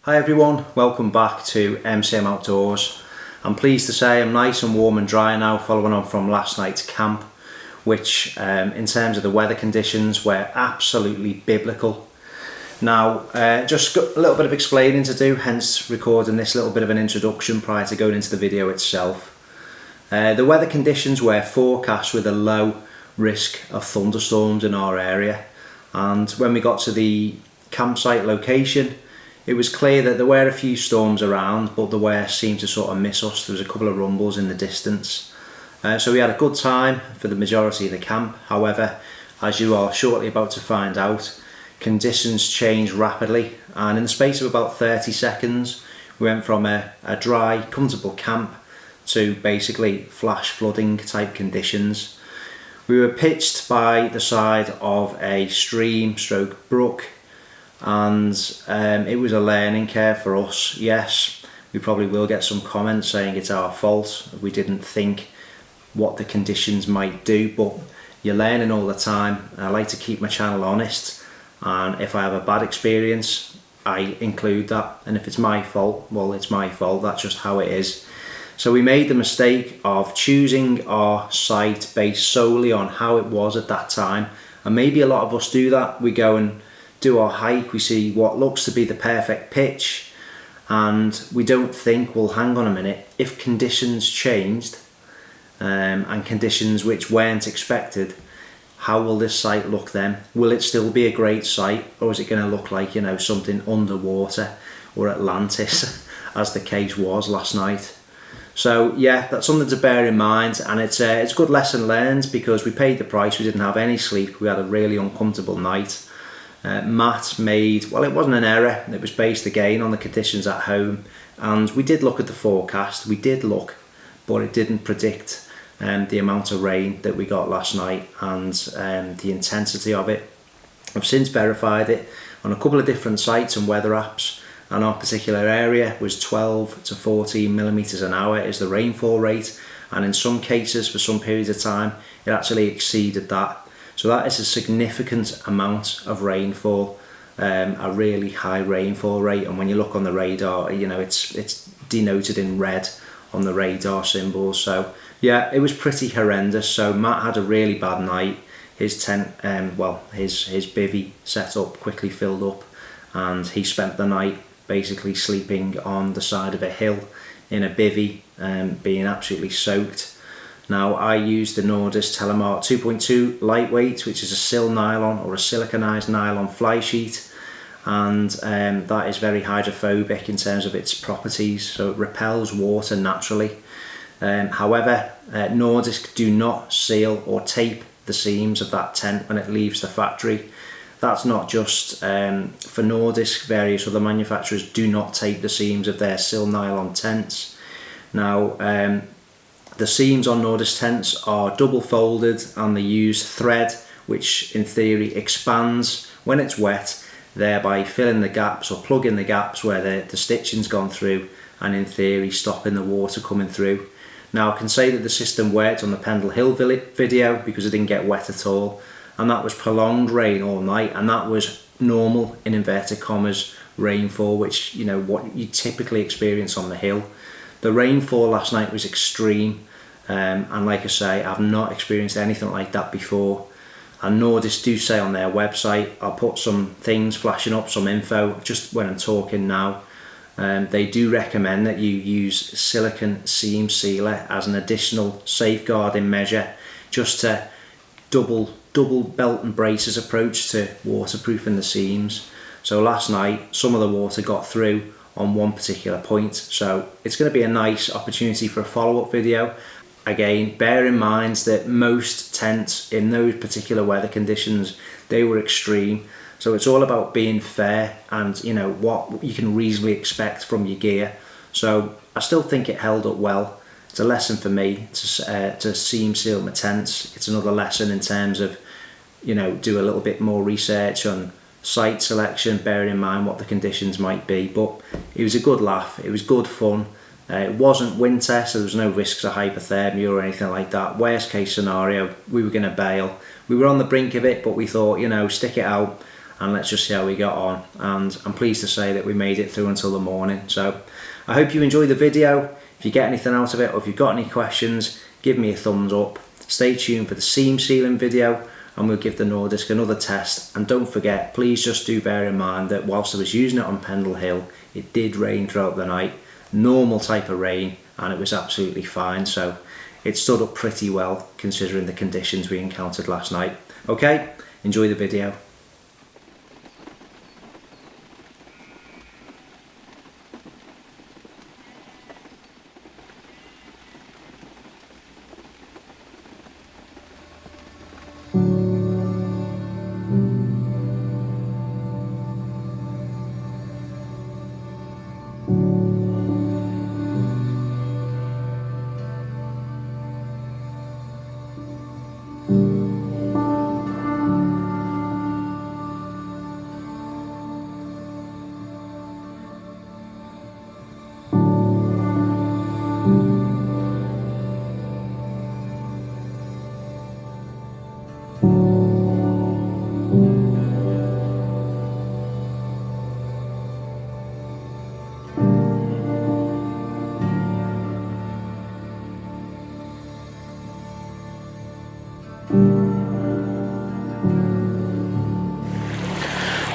Hi everyone, welcome back to MCM Outdoors. I'm pleased to say I'm nice and warm and dry now, following on from last night's camp, which in terms of the weather conditions were absolutely biblical. Now just got a little bit of explaining to do, hence recording this little bit of an introduction prior to going into the video itself. The weather conditions were forecast with a low risk of thunderstorms in our area, and when we got to the campsite location, it was clear that there were a few storms around, but the weather seemed to sort of miss us. There was a couple of rumbles in the distance. So we had a good time for the majority of the camp. However, as you are shortly about to find out, conditions changed rapidly, and in the space of about 30 seconds, we went from a dry, comfortable camp to basically flash flooding type conditions. We were pitched by the side of a stream stroke brook, and it was a learning curve for us. Yes, we probably will get some comments saying it's our fault, we didn't think what the conditions might do, but you're learning all the time. I like to keep my channel honest, and if I have a bad experience I include that, and if it's my fault, well, it's my fault. That's just how it is. So we made the mistake of choosing our site based solely on how it was at that time, and maybe a lot of us do that. We go and do our hike, we see what looks to be the perfect pitch, and we don't think, well, hang on a minute, if conditions changed and conditions which weren't expected, how will this site look then? Will it still be a great site, or is it going to look like, you know, something underwater or Atlantis as the case was last night? So yeah, that's something to bear in mind, and it's a good lesson learned, because we paid the price. We didn't have any sleep, we had a really uncomfortable night. Matt made, well, it wasn't an error, it was based again on the conditions at home, and we did look at the forecast, but it didn't predict the amount of rain that we got last night and the intensity of it. I've since verified it on a couple of different sites and weather apps, and our particular area was 12 to 14 millimeters an hour is the rainfall rate, and in some cases for some periods of time it actually exceeded that. So that is a significant amount of rainfall, a really high rainfall rate, and when you look on the radar, you know, it's denoted in red on the radar symbol. So yeah, it was pretty horrendous. So Matt had a really bad night. His tent, his bivvy setup quickly filled up, and he spent the night basically sleeping on the side of a hill in a bivvy, being absolutely soaked. Now, I used the Nordis Telemark 2.2 lightweight, which is a sil nylon or a siliconized nylon fly sheet, and that is very hydrophobic in terms of its properties, so it repels water naturally. However, Nordisk do not seal or tape the seams of that tent when it leaves the factory. That's not just for Nordisk, various other manufacturers do not tape the seams of their sil nylon tents. Now, the seams on Nordis tents are double folded, and they use thread, which in theory expands when it's wet, thereby filling the gaps or plugging the gaps where the stitching's gone through, and in theory stopping the water coming through. Now, I can say that the system worked on the Pendle Hill video because it didn't get wet at all, and that was prolonged rain all night, and that was normal, in inverted commas, rainfall, which, you know, what you typically experience on the hill. The rainfall last night was extreme, and like I say, I've not experienced anything like that before. And Nordis do say on their website, I'll put some things flashing up, some info just when I'm talking now, they do recommend that you use silicone seam sealer as an additional safeguarding measure, just to double belt and braces approach to waterproofing the seams. So last night some of the water got through on one particular point, so it's going to be a nice opportunity for a follow-up video. Again, bear in mind that most tents in those particular weather conditions, they were extreme, so it's all about being fair and, you know, what you can reasonably expect from your gear. So I still think it held up well. It's a lesson for me to seam seal my tents. It's another lesson in terms of, you know, do a little bit more research on site selection, bearing in mind what the conditions might be. But it was a good laugh, it was good fun. It wasn't winter, so there was no risks of hypothermia or anything like that. Worst case scenario, we were going to bail. We were on the brink of it, but we thought, you know, stick it out and let's just see how we got on. And I'm pleased to say that we made it through until the morning. So I hope you enjoyed the video. If you get anything out of it, or if you've got any questions, give me a thumbs up. Stay tuned for the seam sealing video, and we'll give the Nordisk another test. And don't forget, please just do bear in mind that whilst I was using it on Pendle Hill, it did rain throughout the night, normal type of rain, and it was absolutely fine. So it stood up pretty well considering the conditions we encountered last night. Okay, enjoy the video.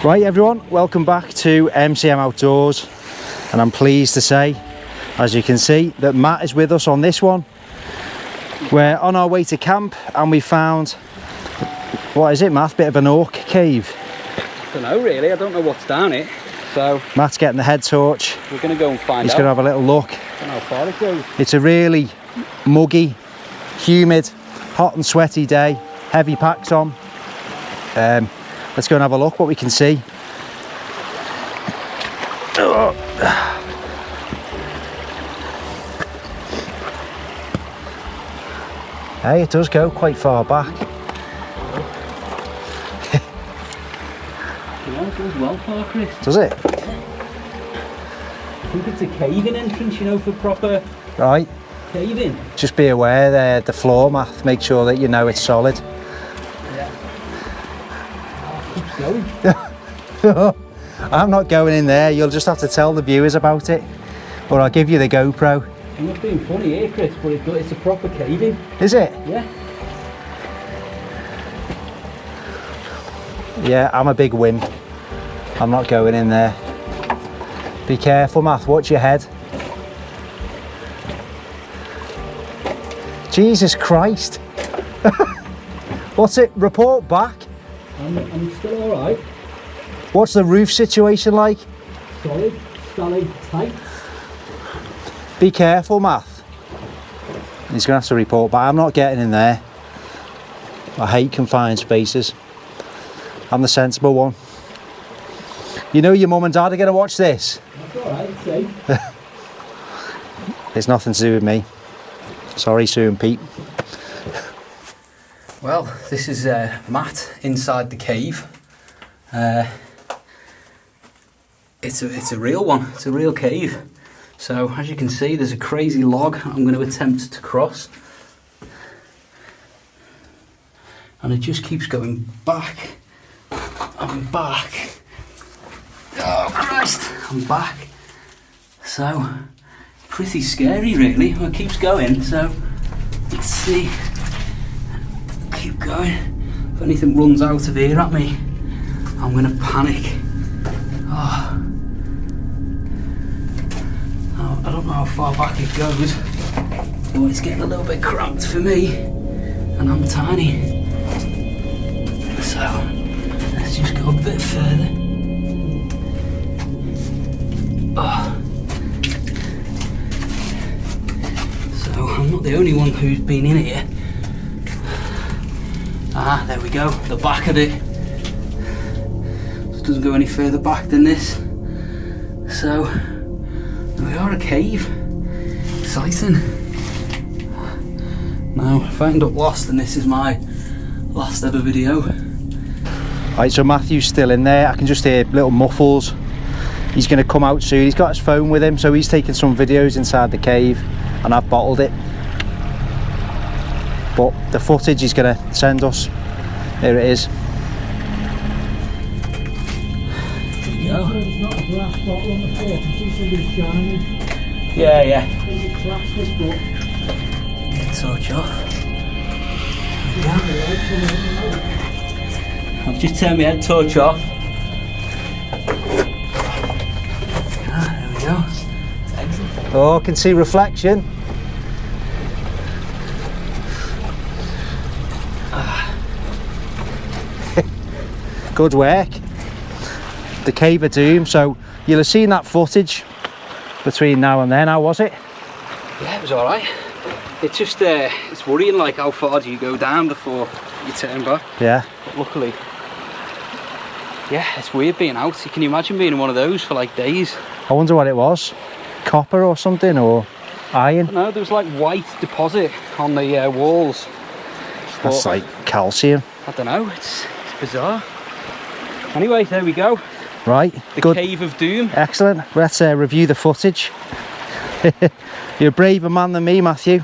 Right everyone, welcome back to MCM Outdoors, and I'm pleased to say, as you can see, that Matt is with us on this one. We're on our way to camp and we found, what is it Matt, bit of an orc cave? I don't know really, I don't know what's down it, so Matt's getting the head torch. We're going to go and find out. He's going to have a little look. I don't know how far it goes. It's a really muggy, humid, hot and sweaty day, heavy packs on. Let's go and have a look what we can see. Hey, it does go quite far back. It goes well far, Chris. Does it? I think it's a cave-in entrance, you know, for proper Right. cave-in. Just be aware there, the floor mat, make sure that you know it's solid. Going. I'm not going in there, you'll just have to tell the viewers about it, or I'll give you the GoPro. I'm not being funny here, Chris, but it's a proper cave-in. Is it? Yeah. Yeah, I'm a big wimp. I'm not going in there. Be careful, Matt, watch your head. Jesus Christ. What's it? Report back. I'm still alright. What's the roof situation like? Solid, tight. Be careful, Matt. He's going to have to report back. I'm not getting in there. I hate confined spaces. I'm the sensible one. You know your mum and dad are going to watch this. That's alright, it's safe. It's nothing to do with me. Sorry, Sue and Pete. Well, this is Matt inside the cave. It's a real one. It's a real cave. So as you can see, there's a crazy log I'm going to attempt to cross, and it just keeps going back and back. Oh Christ! I'm back. So pretty scary, really. Well, it keeps going. So let's see. Keep going. If anything runs out of here at me, I'm gonna panic. Oh, I don't know how far back it goes. Oh, it's getting a little bit cramped for me, and I'm tiny. So let's just go a bit further. Oh. So I'm not the only one who's been in here. Ah, there we go, the back of it. It doesn't go any further back than this. So, we are a cave. Exciting. Now, if I end up lost, then this is my last ever video. Right, so Matthew's still in there. I can just hear little muffles. He's going to come out soon. He's got his phone with him, so he's taking some videos inside the cave, and I've bottled it. But the footage he's going to send us, here it is. go. It's not a glass bottle on the floor. You see somebody shining. Yeah. It's plastic, but Torch off. I've just turned my head torch off. There we go. It's excellent. Oh, I can see reflection. Good work. The Cave of Doom. So you'll have seen that footage between now and then. How was it? Yeah, it was alright. It's just, it's worrying, like, how far do you go down before you turn back? Yeah. But luckily, yeah, it's weird being out. Can you imagine being in one of those for like days? I wonder what it was. Copper or something, or iron? No, there was like white deposit on the walls. That's But, like calcium. I don't know, it's bizarre. Anyway, there we go. Right, The good. Cave of Doom. Excellent. Let's review the footage. You're a braver man than me, Matthew.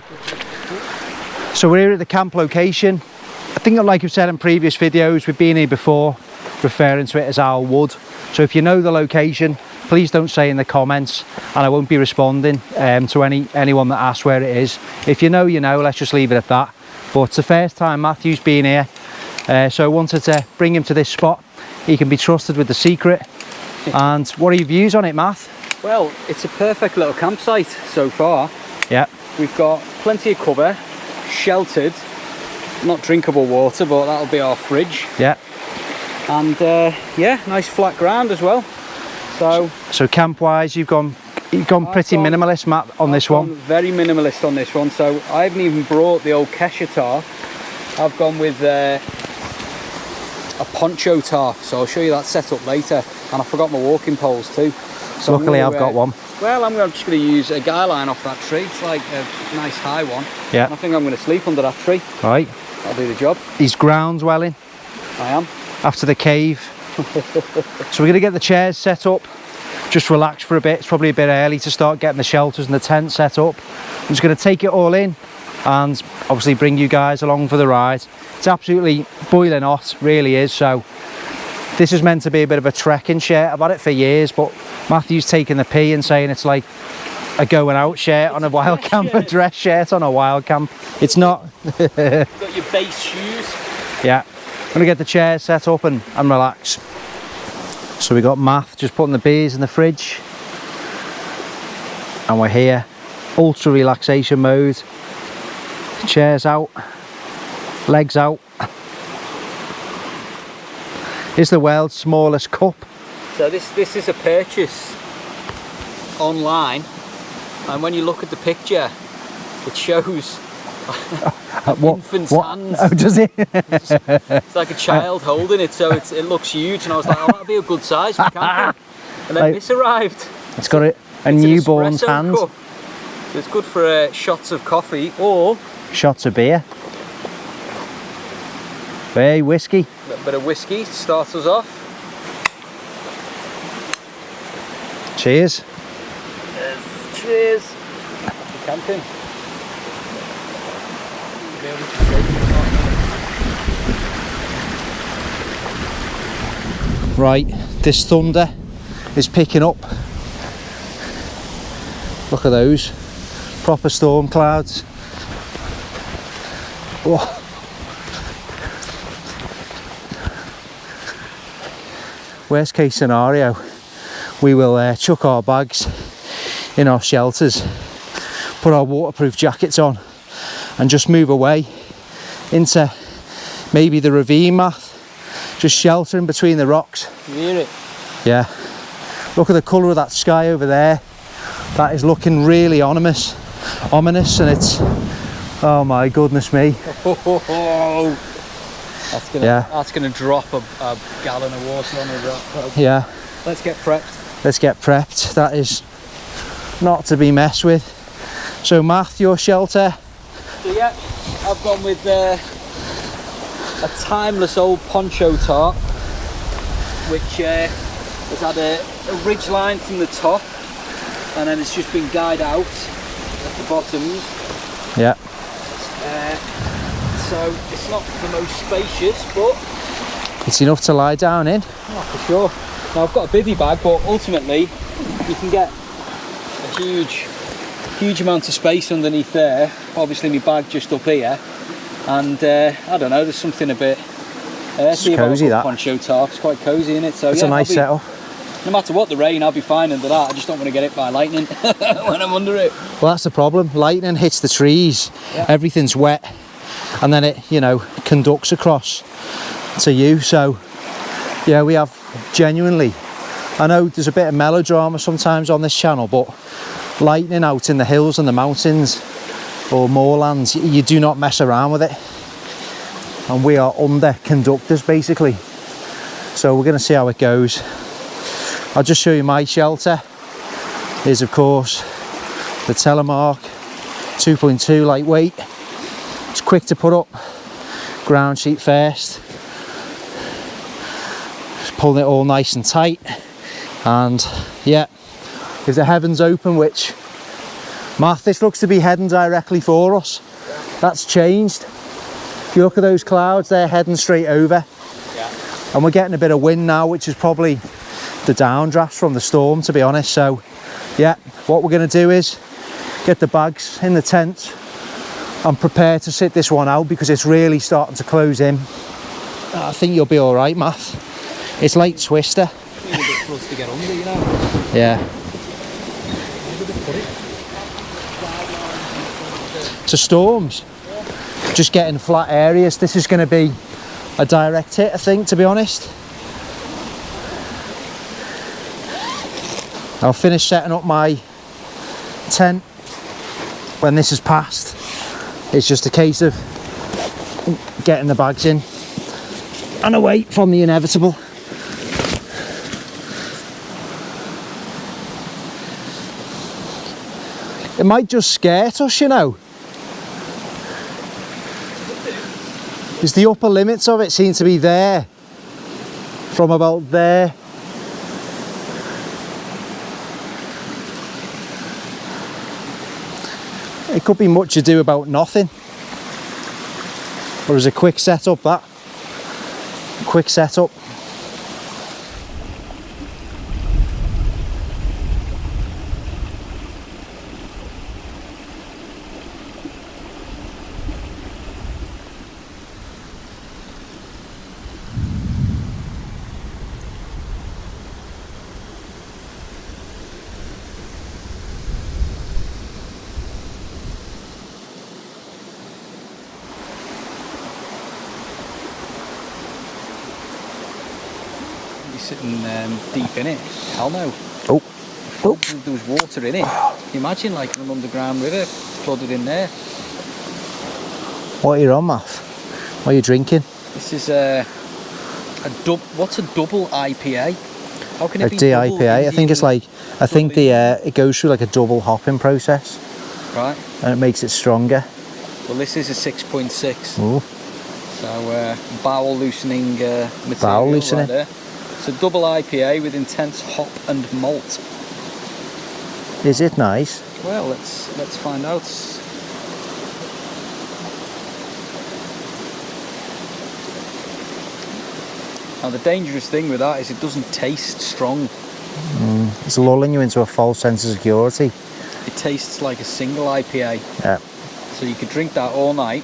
So we're here at the camp location. I think, like we've said in previous videos, we've been here before, referring to it as our wood. So if you know the location, please don't say in the comments, and I won't be responding to anyone that asks where it is. If you know, you know. Let's just leave it at that. But it's the first time Matthew's been here, so I wanted to bring him to this spot. He can be trusted with the secret. And what are your views on it, Matt? Well, it's a perfect little campsite so far. Yeah. We've got plenty of cover, sheltered, not drinkable water, but that'll be our fridge. Yeah. And yeah, nice flat ground as well. So camp-wise, you've gone pretty minimalist, Matt, on this one. Very minimalist on this one. So I haven't even brought the old Kesha tarp. I've gone with a poncho tarp. So I'll show you that setup later. And I forgot my walking poles too. So Luckily, I've got one. Well, I'm just going to use a guy line off that tree. It's like a nice high one. Yeah. And I think I'm going to sleep under that tree. Right. That'll do the job. He's groundswelling. I am. After the cave. So we're going to get the chairs set up. Just relax for a bit. It's probably a bit early to start getting the shelters and the tent set up. I'm just going to take it all in and obviously bring you guys along for the ride. It's absolutely boiling hot, really is. So this is meant to be a bit of a trekking shirt. I've had it for years, but Matthew's taking the pee and saying it's like a going out shirt on a wild camp, a dress shirt on a wild camp. It's not. Got your base shoes. Yeah, I'm gonna get the chairs set up and relax. So we got Matt just putting the beers in the fridge, and we're here, ultra relaxation mode. Chairs out, legs out. It's the world's smallest cup. So this is a purchase online, and when you look at the picture, it shows infant's hands. Oh, does it? It's like a child holding it, so it looks huge, and I was like, oh, that'd be a good size for camping. And then this arrived. It's got a It's newborn's an espresso hand. cup. So it's good for shots of coffee or Shots of beer. Hey, whiskey. a little bit of whiskey to start us off. Cheers. Yes, cheers. Happy camping. Right, this thunder is picking up. Look at those. Proper storm clouds. Whoa. Worst case scenario, we will chuck our bags in our shelters, put our waterproof jackets on and just move away into maybe the ravine, Matt. Just sheltering between the rocks. You hear it? Yeah. Look at the colour of that sky over there. That is looking really ominous, and it's, oh my goodness me. That's gonna drop a gallon of water on the rock. Yeah. Let's get prepped. Let's get prepped. That is not to be messed with. So Matt, your shelter? So yeah, I've gone with a timeless old poncho tarp, which has had a ridge line from the top, and then it's just been guyed out at the bottoms. Yeah. So it's not the most spacious, but It's enough to lie down in. oh, for sure. Now I've got a bivvy bag, but ultimately you can get a huge amount of space underneath there. Obviously my bag just up here, and I don't know, there's something a bit earthy about a poncho tarp. It's quite cosy, isn't it? So it's a nice setup. No matter what the rain, I'll be fine under that. I just don't want to get hit by lightning when I'm under it. Well, that's the problem. Lightning hits the trees, everything's wet, and then it, you know, conducts across to you. So yeah, we have genuinely, I know there's a bit of melodrama sometimes on this channel, but lightning out in the hills and the mountains or moorlands, you do not mess around with it. And we are under conductors basically. So we're going to see how it goes. I'll just show you my shelter. Is of course the Telemark 2.2 lightweight. It's quick to put up, ground sheet first. Just pulling it all nice and tight, and yeah, if the heavens open, which Matt, this looks to be heading directly for us. That's changed. If you look at those clouds, they're heading straight over. And we're getting a bit of wind now, which is probably the downdrafts from the storm, to be honest. So yeah, what we're going to do is get the bags in the tent and prepare to sit this one out, because it's really starting to close in. I think you'll be all right, Matt. It's late twister. It's a bit for us to get under, you know. Yeah. To storms, just getting flat areas. This is going to be a direct hit, I think, to be honest. I'll finish setting up my tent when this is passed. It's just a case of getting the bags in and away from the inevitable. It might just scare us, you know. Because the upper limits of it seem to be there, from about there. It could be much ado about nothing. Or is a quick setup, that? Quick setup. Sitting deep in it. Hell no. Oh. Oh. There was water in it. Imagine like an underground river flooded in there. What are you on, Matt? What are you drinking? This is what's a double IPA? How can it be DIPA? I think it's like, I think it goes through like a double hopping process. Right. And it makes it stronger. Well, this is a 6.6. Ooh. So bowel loosening material. Bowel loosening. Right there. It's a double IPA with intense hop and malt. Is it nice? Well, let's find out. Now the dangerous thing with that is it doesn't taste strong. It's lulling you into a false sense of security. It tastes like a single IPA. Yeah. So you could drink that all night.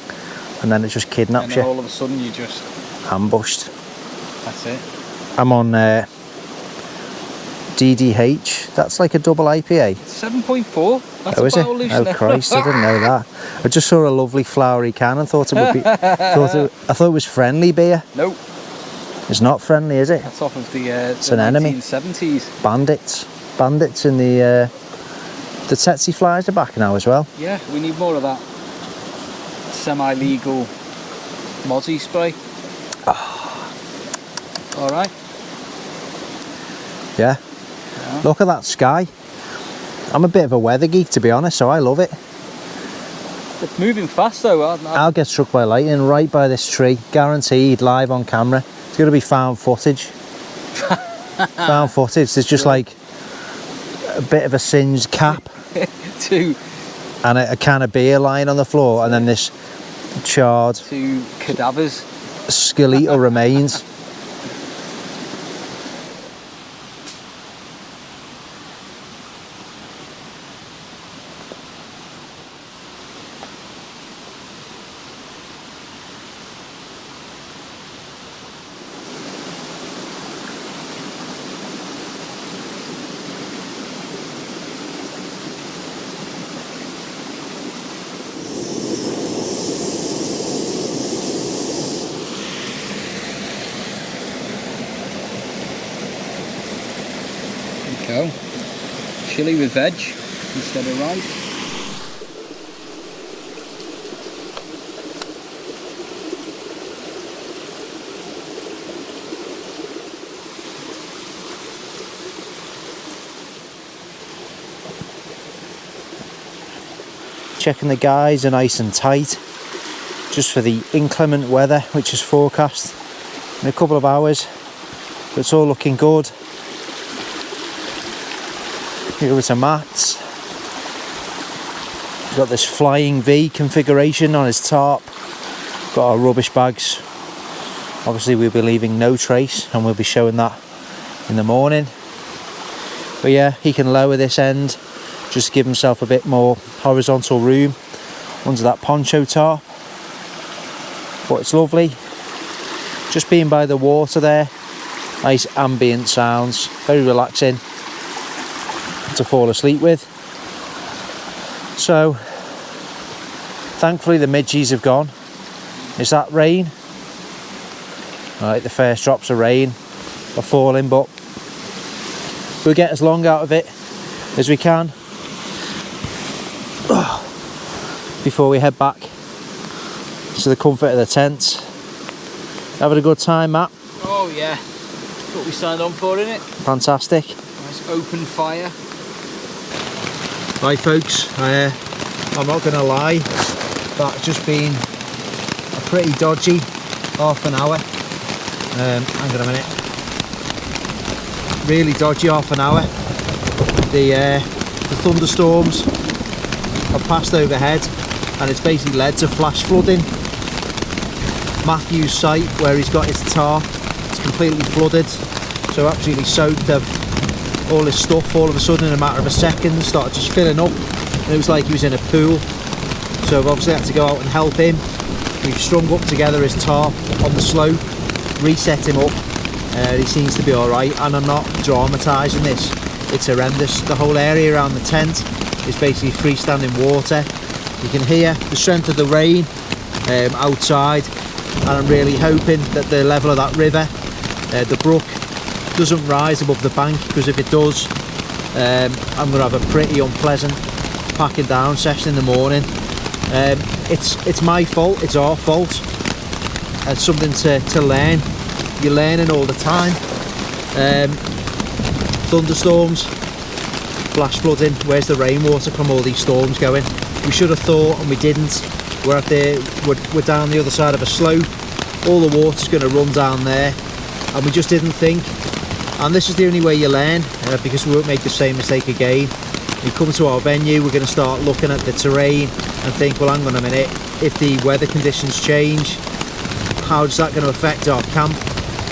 And then it just kidnaps and then you. all of a sudden you just... ambushed. That's it. I'm on DDH. That's like a double IPA. 7.4. That's Oh, a is it? bowel loosener. Oh Christ, I didn't know that. I just saw a lovely flowery can and thought it would be. I thought it was friendly beer. Nope. It's not friendly, is it? That's off of the an enemy. 1970s. Bandits in the tsetse flies are back now as well. Yeah, we need more of that semi-legal mozzie spray. All right. Yeah. Look at that sky. I'm a bit of a weather geek, to be honest, so I love it. It's moving fast though. I'll get struck by lightning right by this tree, guaranteed, live on camera. It's going to be found footage. Found footage. There's just like a bit of a singed cap and a can of beer lying on the floor, and then this charred 2 cadavers, skeletal remains. chili with veg instead of rice. Checking the guys are nice and tight, just for the inclement weather which is forecast in a couple of hours, but it's all looking good. Here are some mats. Got this flying V configuration on his tarp. Got our rubbish bags. Obviously we'll be leaving no trace, and we'll be showing that in the morning. But yeah, he can lower this end just to give himself a bit more horizontal room under that poncho tarp. But it's lovely, just being by the water there. Nice ambient sounds, very relaxing to fall asleep with. So thankfully the midges have gone. Is that rain? Right, the first drops of rain are falling, but we'll get as long out of it as we can before we head back to the comfort of the tent. Having a good time, Matt? Oh yeah, that's what we signed on for, isn't it? Fantastic. Nice open fire. Right folks, I'm not going to lie, that's just been a pretty dodgy half an hour. Hang on a minute. Really dodgy half an hour. The thunderstorms have passed overhead, and it's basically led to flash flooding. Matthew's site, where he's got his tarp, it's completely flooded, so absolutely soaked. All his stuff all of a sudden in a matter of a second started just filling up, and it was like he was in a pool. So I've obviously had to go out and help him. We've strung up together his tarp on the slope, reset him up. He seems to be alright, and I'm not dramatising this, it's horrendous. The whole area around the tent is basically freestanding water. You can hear the strength of the rain outside, and I'm really hoping that the level of that river, the brook, doesn't rise above the bank, because if it does, I'm going to have a pretty unpleasant packing down session in the morning. It's my fault, it's our fault. It's something to learn. You're learning all the time. Thunderstorms, flash flooding, where's the rainwater from all these storms going? We should have thought, and we didn't. We're down the other side of a slope, all the water's going to run down there, and we just didn't think. And this is the only way you learn, because we won't make the same mistake again. We come to our venue, we're going to start looking at the terrain and think, well, hang on a minute, if the weather conditions change, how's that going to affect our camp?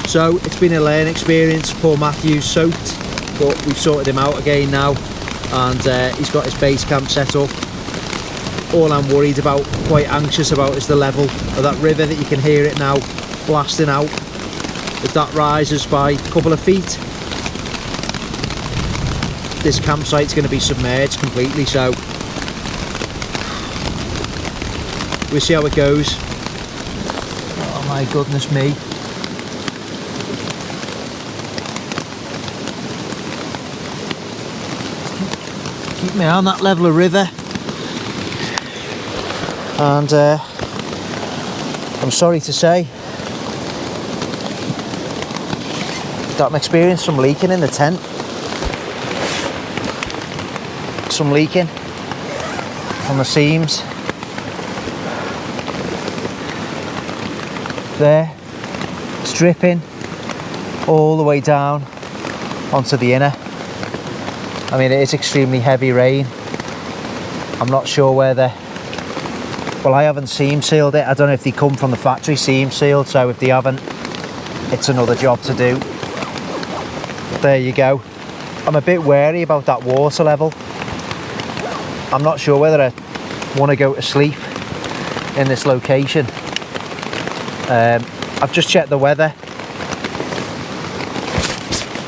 So it's been a learning experience. Poor Matthew's soaked, but we've sorted him out again now, and he's got his base camp set up. All I'm worried about, quite anxious about, is the level of that river that you can hear it now blasting out. If that rises by a couple of feet, this campsite's going to be submerged completely, so we'll see how it goes. Oh my goodness me. Keep me on that level of river, and I'm sorry to say, got an experience some leaking in the tent. Some leaking on the seams. There, it's dripping all the way down onto the inner. I mean, it is extremely heavy rain. I'm not sure whether, well, I haven't seam sealed it. I don't know if they come from the factory seam sealed, so if they haven't, it's another job to do. There you go. I'm a bit wary about that water level. I'm not sure whether I want to go to sleep in this location. I've just checked the weather,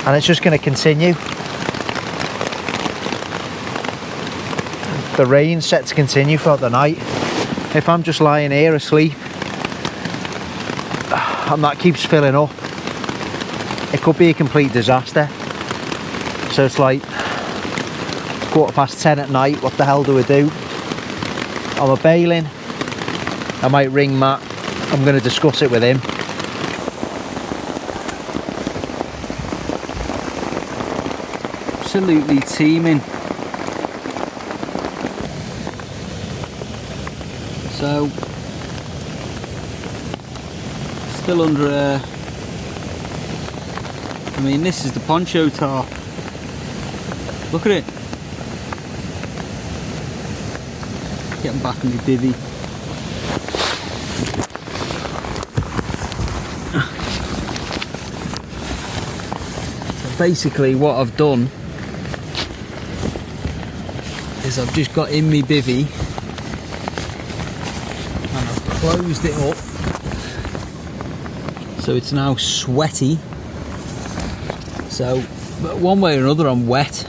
and it's just going to continue. The rain's set to continue throughout the night. If I'm just lying here asleep and that keeps filling up, it could be a complete disaster. So it's like, 10:15 at night. What the hell do we do? Am I bailing? I might ring Matt. I'm going to discuss it with him. Absolutely teeming. So still under I mean, this is the poncho tarp. Look at it. Getting back in the bivvy. So basically what I've done is I've just got in my bivvy and I've closed it up so it's now sweaty. So but one way or another I'm wet.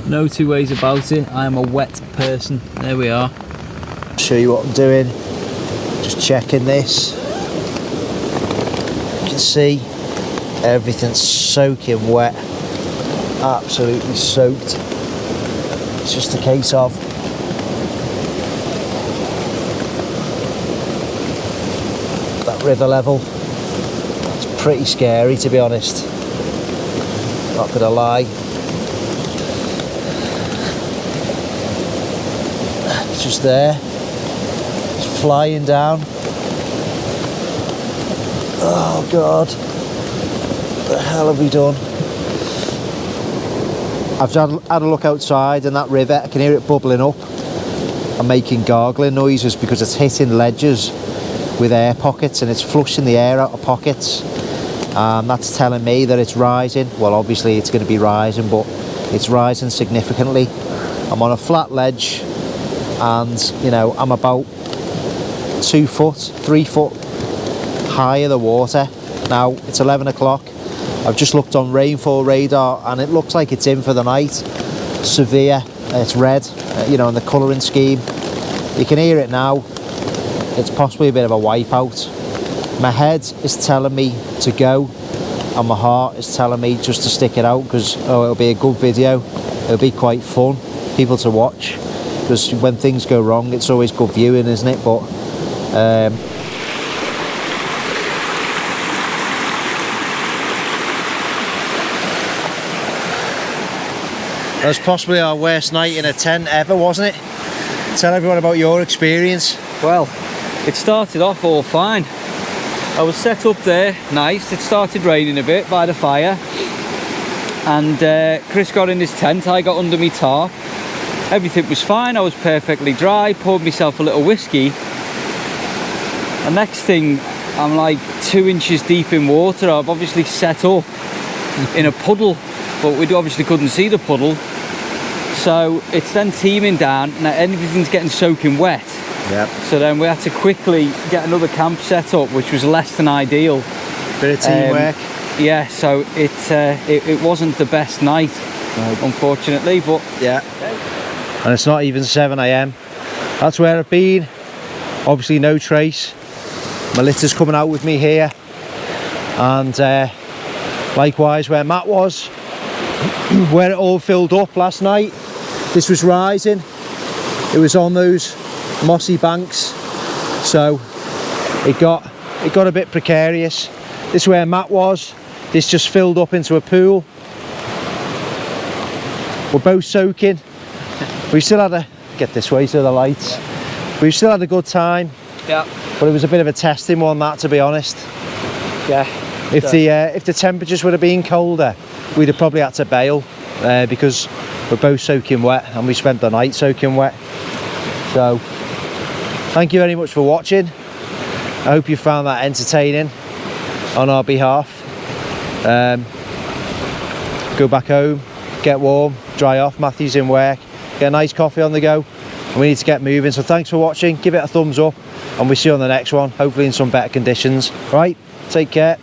No two ways about it. I am a wet person. There we are. Show you what I'm doing. Just checking this. You can see everything's soaking wet. Absolutely soaked. It's just a case of that river level. It's pretty scary, to be honest. Not gonna lie. It's just there. It's flying down. Oh God. What the hell have we done? I've had a look outside and that river, I can hear it bubbling up and making gargling noises because it's hitting ledges with air pockets and it's flushing the air out of pockets. That's telling me that it's rising. Well, obviously it's going to be rising, but it's rising significantly. I'm on a flat ledge and, you know, I'm about 3 foot higher the water. Now, it's 11 o'clock. I've just looked on rainfall radar and it looks like it's in for the night. Severe. It's red, you know, in the colouring scheme. You can hear it now. It's possibly a bit of a wipeout. My head is telling me to go and my heart is telling me just to stick it out because it'll be a good video. It'll be quite fun, people to watch, because when things go wrong it's always good viewing, isn't it? But that was possibly our worst night in a tent ever, wasn't it? Tell everyone about your experience. Well, it started off all fine. I was set up there, nice. It started raining a bit by the fire. And Chris got in his tent, I got under my tarp. Everything was fine, I was perfectly dry, poured myself a little whiskey. And next thing, I'm like 2 inches deep in water. I've obviously set up in a puddle, but we obviously couldn't see the puddle. So it's then teeming down, and everything's getting soaking wet. Yep. So then we had to quickly get another camp set up, which was less than ideal. Bit of teamwork. Yeah, so it wasn't the best night, unfortunately, but yeah. And it's not even 7 AM. That's where I've been. Obviously no trace. My litter's coming out with me here. And likewise where Matt was, where it all filled up last night. This was rising. It was on those mossy banks, so it got a bit precarious. This is where Matt was. This just filled up into a pool. We're both soaking. We still had a get this way to the lights. We've still had a good time. yeah, But it was a bit of a testing one, that, to be honest. yeah. If the temperatures would have been colder, we'd have probably had to bail because we're both soaking wet and we spent the night soaking wet. So thank you very much for watching. I hope you found that entertaining on our behalf. Go back home, get warm, dry off. Matthew's in work, get a nice coffee on the go, and we need to get moving. So thanks for watching, give it a thumbs up, and we'll see you on the next one, hopefully in some better conditions. Right, take care.